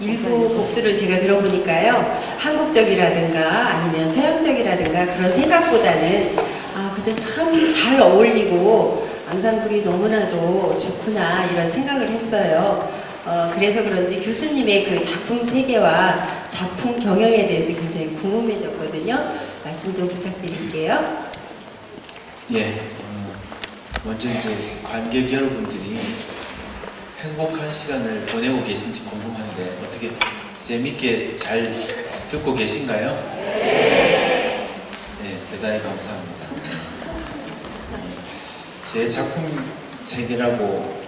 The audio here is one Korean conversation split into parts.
일부 곡들을 제가 들어보니까요, 한국적이라든가 아니면 서양적이라든가 그런 생각보다는 그저 참 잘 어울리고 앙상블이 너무나도 좋구나 이런 생각을 했어요. 그래서 그런지 교수님의 그 작품 세계와 작품 경영에 대해서 굉장히 궁금해졌거든요. 말씀 좀 부탁드릴게요. 예, 먼저 이제 관객 여러분들이 행복한 시간을 보내고 계신지 궁금한데 어떻게 재밌게 잘 듣고 계신가요? 네, 대단히 감사합니다. 제 작품 세계라고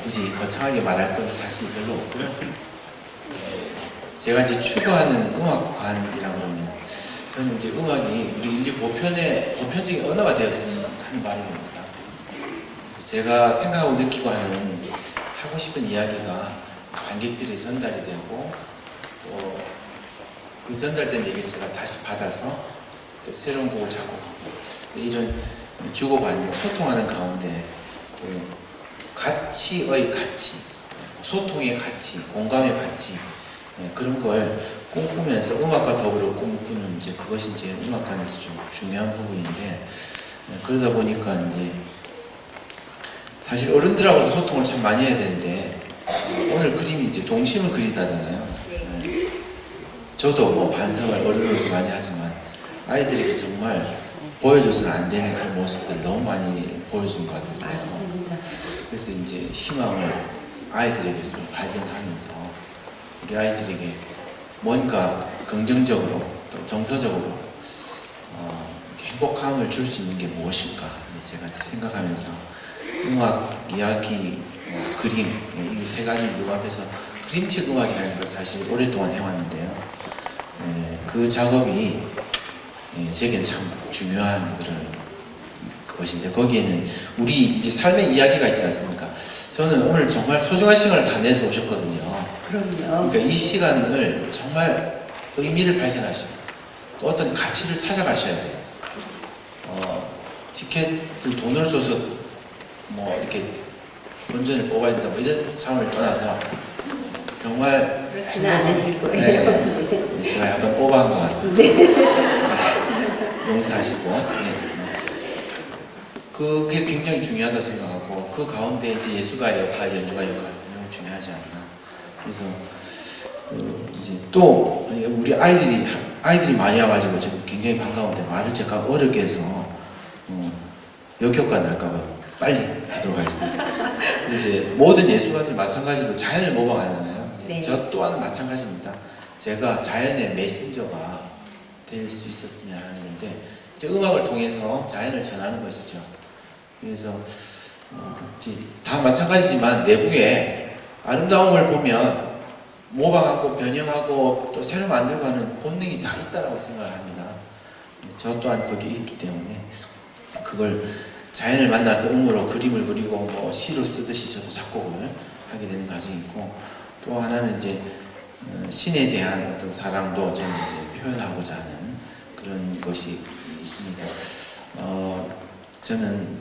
굳이 거창하게 말할 건 사실 별로 없고요. 제가 이제 추구하는 음악관이라고 하면 저는 이제 음악이 우리 인류 보편적인 언어가 되었으면 하는 바람입니다. 그래서 제가 생각하고 느끼고 하는 하고 싶은 이야기가 관객들에 전달이 되고 또 그 전달된 얘기를 제가 다시 받아서 또 새로운 곡을 작곡하고 이런 주고받는 소통하는 가운데 그 가치의 가치, 소통의 가치, 공감의 가치 그런 걸 꿈꾸면서 음악과 더불어 꿈꾸는 이제 그것이 이제 음악관에서 좀 중요한 부분인데 그러다 보니까 이제 사실 어른들하고도 소통을 참 많이 해야 되는데 오늘 그림이 이제 동심을 그리다잖아요. 저도 뭐 반성을 어른으로서 많이 하지만 아이들에게 정말 보여줘서는 안 되는 그런 모습들을 너무 많이 보여준 것 같았어요. 맞습니다. 그래서 이제 희망을 아이들에게 좀 발견하면서 우리 아이들에게 뭔가 긍정적으로 또 정서적으로 행복함을 줄 수 있는 게 무엇일까 제가 이제 생각하면서 음악, 이야기, 그림 이 세 가지 융합해서 그림책 음악이라는 걸 사실 오랫동안 해왔는데요. 그 작업이 제게는 참 중요한 그런 것인데 거기에는 우리 이제 삶의 이야기가 있지 않습니까? 저는 오늘 정말 소중한 시간을 다 내서 오셨거든요. 그럼요. 그러니까 이 시간을 정말 의미를 발견하시고 또 어떤 가치를 찾아가셔야 돼요. 티켓을 돈을 줘서 뭐 이렇게 본전을 뽑아야 된다 뭐 이런 차원을 떠나서 정말 그렇지는 않으실 거예요. 네, 제가 약간 오버한 것 같습니다. 네. 용서하시고 그게 굉장히 중요하다고 생각하고 그 가운데 이제 예술가의 역할, 연주가의 역할 매우 중요하지 않나. 그래서 이제 또 우리 아이들이 많이 와가지고 지금 굉장히 반가운데 말을 제가 어렵게 해서 역효과 날까봐 빨리 하도록 하겠습니다. 이제 모든 예술가들이 마찬가지로 자연을 모방하잖아요. 네. 저 또한 마찬가지입니다. 제가 자연의 메신저가 될 수 있었으면 하는 건데 이제 음악을 통해서 자연을 전하는 것이죠. 그래서 다 마찬가지지만 내부에 아름다움을 보면 모방하고 변형하고 또 새로 만들고 하는 본능이 다 있다고 생각을 합니다. 저 또한 거기에 있기 때문에 그걸 자연을 만나서 음으로 그림을 그리고 뭐 시로 쓰듯이 저도 작곡을 하게 되는 과정이 있고 또 하나는 이제 신에 대한 어떤 사랑도 저는 이제 표현하고자 하는 그런 것이 있습니다. 저는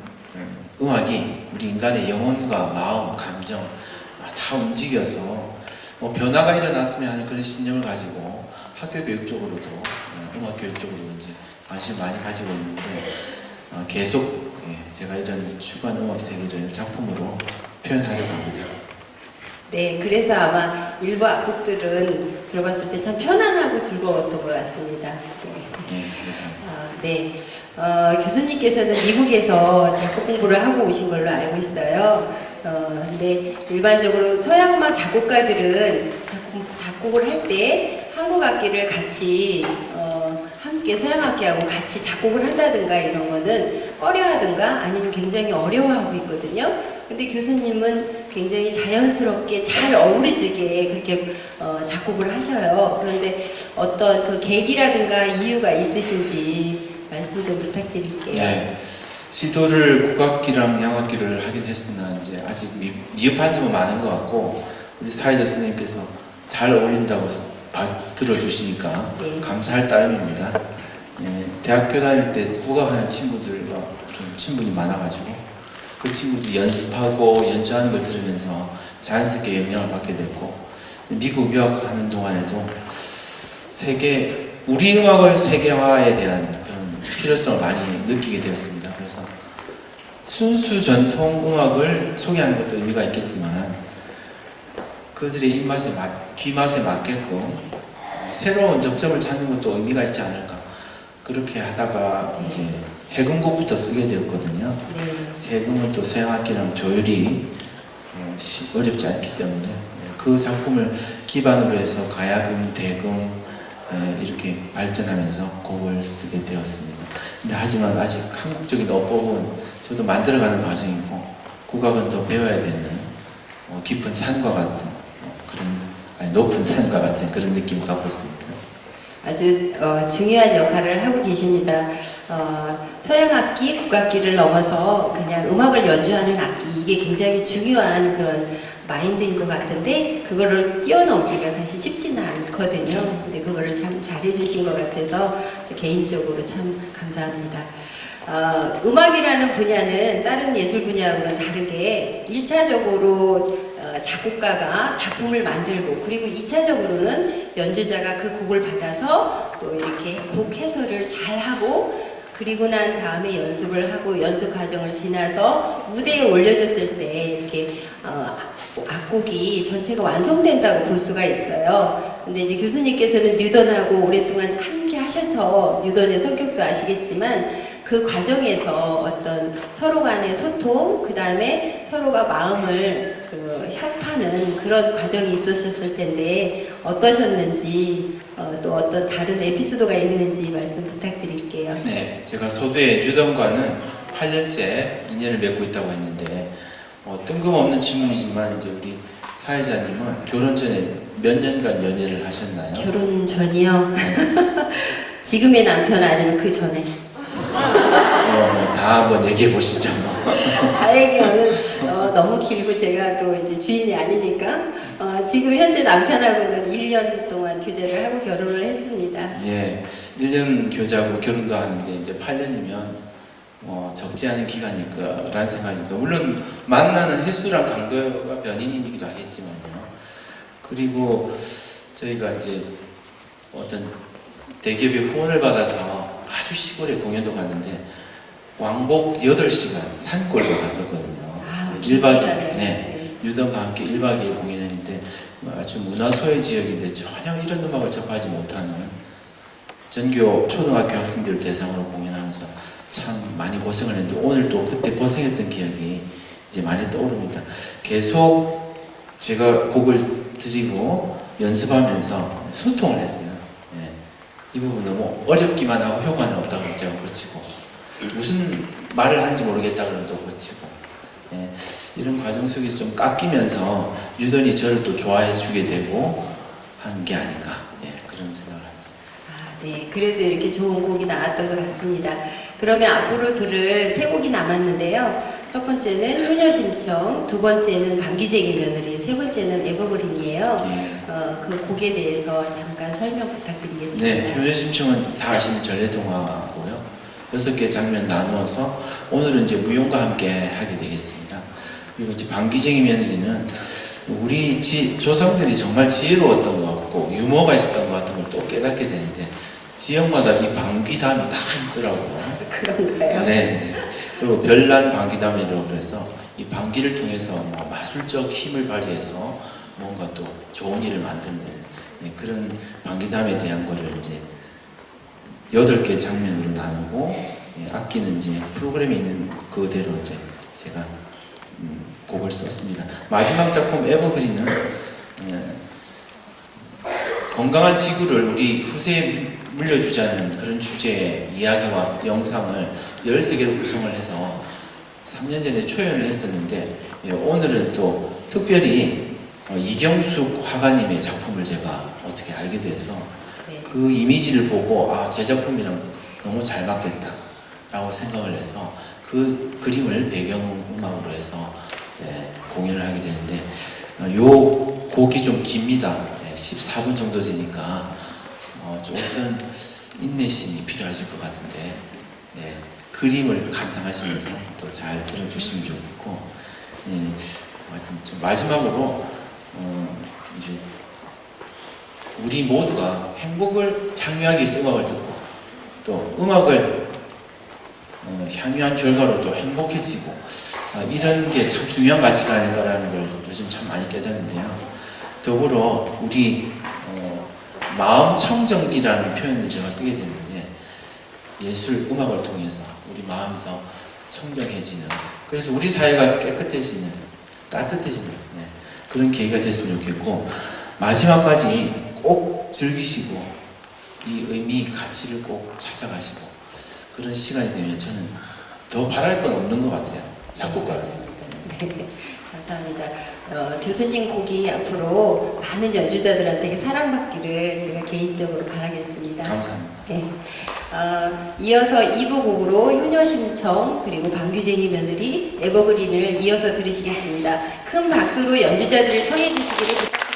음악이 우리 인간의 영혼과 마음, 감정 다 움직여서 뭐 변화가 일어났으면 하는 그런 신념을 가지고 학교 교육 쪽으로도 음악 교육 쪽으로 이제 관심 많이 가지고 있는데 계속 제가 이런 추구하는 음악 세계를 작품으로 표현하려고 합니다. 네, 그래서 아마 일부 악곡들은 들어봤을 때 참 편안하고 즐거웠던 것 같습니다. 네, 그래서 네, 교수님께서는 미국에서 작곡 공부를 하고 오신 걸로 알고 있어요. 근데 일반적으로 서양음악 작곡가들은 작곡을 할 때 한국 악기를 같이 함께 서양 악기하고 같이 작곡을 한다든가 이런 거는 꺼려하든가 아니면 굉장히 어려워하고 있거든요. 근데 교수님은 굉장히 자연스럽게 잘 어우러지게 그렇게 작곡을 하셔요. 그런데 어떤 그 계기라든가 이유가 있으신지 말씀 좀 부탁드릴게요. 네, 시도를 국악기랑 양악기를 하긴 했으나 이제 아직 미흡한 점은 많은 것 같고 우리 사회자 선생님께서 잘 어울린다고 들어주시니까 네. 감사할 따름입니다. 대학교 다닐 때 국악하는 친구들과 좀 친분이 많아가지고 그 친구들이 연습하고 연주하는 걸 들으면서 자연스럽게 영향을 받게 됐고 미국 유학하는 동안에도 우리 음악을 세계화에 대한 그런 필요성을 많이 느끼게 되었습니다. 그래서 순수 전통 음악을 소개하는 것도 의미가 있겠지만 그들의 귀맛에 맞게끔 새로운 접점을 찾는 것도 의미가 있지 않을까. 그렇게 하다가 이제 해금곡부터 쓰게 되었거든요. 네. 해금은 또 서양악기랑 조율이 어렵지 않기 때문에 그 작품을 기반으로 해서 가야금, 대금 이렇게 발전하면서 곡을 쓰게 되었습니다. 근데 하지만 아직 한국적인 어법은 저도 만들어가는 과정이고 국악은 더 배워야 되는 깊은 산과 같은 높은 산과 같은 그런 느낌을 갖고 있습니다. 아주 중요한 역할을 하고 계십니다. 서양 악기, 국악기를 넘어서 그냥 음악을 연주하는 악기, 이게 굉장히 중요한 그런 마인드인 것 같은데 그거를 뛰어넘기가 사실 쉽지는 않거든요. 근데 그거를 참 잘해주신 것 같아서 저 개인적으로 참 감사합니다. 음악이라는 분야는 다른 예술 분야하고는 다르게 1차적으로 작곡가가 작품을 만들고 그리고 2차적으로는 연주자가 그 곡을 받아서 또 이렇게 곡 해설을 잘 하고 그리고 난 다음에 연습을 하고 연습 과정을 지나서 무대에 올려졌을 때 이렇게 악곡이 전체가 완성된다고 볼 수가 있어요. 근데 이제 교수님께서는 뉴던하고 오랫동안 함께 하셔서 뉴던의 성격도 아시겠지만 그 과정에서 어떤 서로 간의 소통, 그 다음에 서로가 마음을 협하는 그런 과정이 있으셨을 텐데 어떠셨는지 또 어떤 다른 에피소드가 있는지 말씀 부탁드릴게요. 네, 제가 소두의 뉴던과는 8년째 인연을 맺고 있다고 했는데 뜬금없는 질문이지만 이제 우리 사회자님은 결혼 전에 몇 년간 연애를 하셨나요? 결혼 전이요? 지금의 남편 아니면 그 전에? 다 한번 얘기해 보시죠. 다 얘기하면 너무 길고 제가 또 이제 주인이 아니니까 지금 현재 남편하고는 1년 동안 교제를 하고 결혼을 했습니다. 예, 1년 교제하고 결혼도 하는데 이제 8년이면 적지 않은 기간일 거라는 생각입니다. 물론 만나는 횟수랑 강도가 변인이기도 하겠지만요. 그리고 저희가 이제 어떤 대기업의 후원을 받아서 아주 시골에 공연도 갔는데 왕복 8시간 산골로 갔었거든요. 1박 2일, 네, 유던과 함께 1박 2일 공연했는데 아주 문화소외 지역인데 전혀 이런 음악을 접하지 못하는 전교 초등학교 학생들을 대상으로 공연하면서 참 많이 고생을 했는데 오늘 또 그때 고생했던 기억이 이제 많이 떠오릅니다. 계속 제가 곡을 드리고 연습하면서 소통을 했어요. 네. 이 부분 너무 어렵기만 하고 효과는 없다고 제가 고치고 무슨 말을 하는지 모르겠다 그러면 또 고치고 예, 이런 과정 속에서 좀 깎이면서 유던이 저를 또 좋아해 주게 되고 한 게 아닌가 그런 생각을 합니다. 네, 그래서 이렇게 좋은 곡이 나왔던 것 같습니다. 그러면 앞으로 들을 세 곡이 남았는데요. 첫 번째는 효녀심청, 두 번째는 방귀쟁이 며느리, 세 번째는 에버그린이에요. 그 곡에 대해서 잠깐 설명 부탁드리겠습니다. 네, 효녀심청은 다 아시는 전래동화고요. 6개 장면 나누어서 오늘은 이제 무용과 함께 하게 되겠습니다. 그리고 이제 방귀쟁이 며느리는 우리 조상들이 정말 지혜로웠던 것 같고 유머가 있었던 것 같은 걸 또 깨닫게 되는데 지역마다 이 방귀담이 다 있더라고요. 그런가요? 네. 그리고 별난 방귀담이라고 해서 이 방귀를 통해서 마술적 힘을 발휘해서 뭔가 또 좋은 일을 만드는 그런 방귀담에 대한 거를 이제 8개 장면으로 나누고 악기는 이제 프로그램에 있는 그대로 이제 제가 곡을 썼습니다. 마지막 작품 에버그린은 건강한 지구를 우리 후세에 물려주자는 그런 주제의 이야기와 영상을 13개로 구성을 해서 3년 전에 초연을 했었는데 오늘은 또 특별히 이경숙 화가님의 작품을 제가 어떻게 알게 돼서 그 이미지를 보고 제 작품이랑 너무 잘 맞겠다 라고 생각을 해서 그 그림을 배경음악으로 해서 공연을 하게 되는데 요 곡이 좀 깁니다. 14분 정도 되니까 조금 인내심이 필요하실 것 같은데 그림을 감상하시면서 또 잘 들어주시면 좋겠고 하여튼 좀 마지막으로 이제 우리 모두가 행복을 향유하기 위해서 음악을 듣고 또 음악을 향유한 결과로 또 행복해지고 이런 게 참 중요한 가치가 아닐까라는 걸 요즘 참 많이 깨닫는데요. 더불어 우리 마음 청정이라는 표현을 제가 쓰게 됐는데 예술, 음악을 통해서 우리 마음이 더 청정해지는 그래서 우리 사회가 깨끗해지는 따뜻해지는 그런 계기가 됐으면 좋겠고 마지막까지 꼭 즐기시고 이 의미, 가치를 꼭 찾아가시고 그런 시간이 되면 저는 더 바랄 건 없는 것 같아요. 작곡가로서. 네, 감사합니다. 교수님 곡이 앞으로 많은 연주자들한테 사랑받기를 제가 개인적으로 바라겠습니다. 감사합니다. 네. 이어서 2부 곡으로 효녀심청 그리고 방규쟁이 며느리 에버그린을 이어서 들으시겠습니다. 큰 박수로 연주자들을 청해 주시기를 부탁드립니다.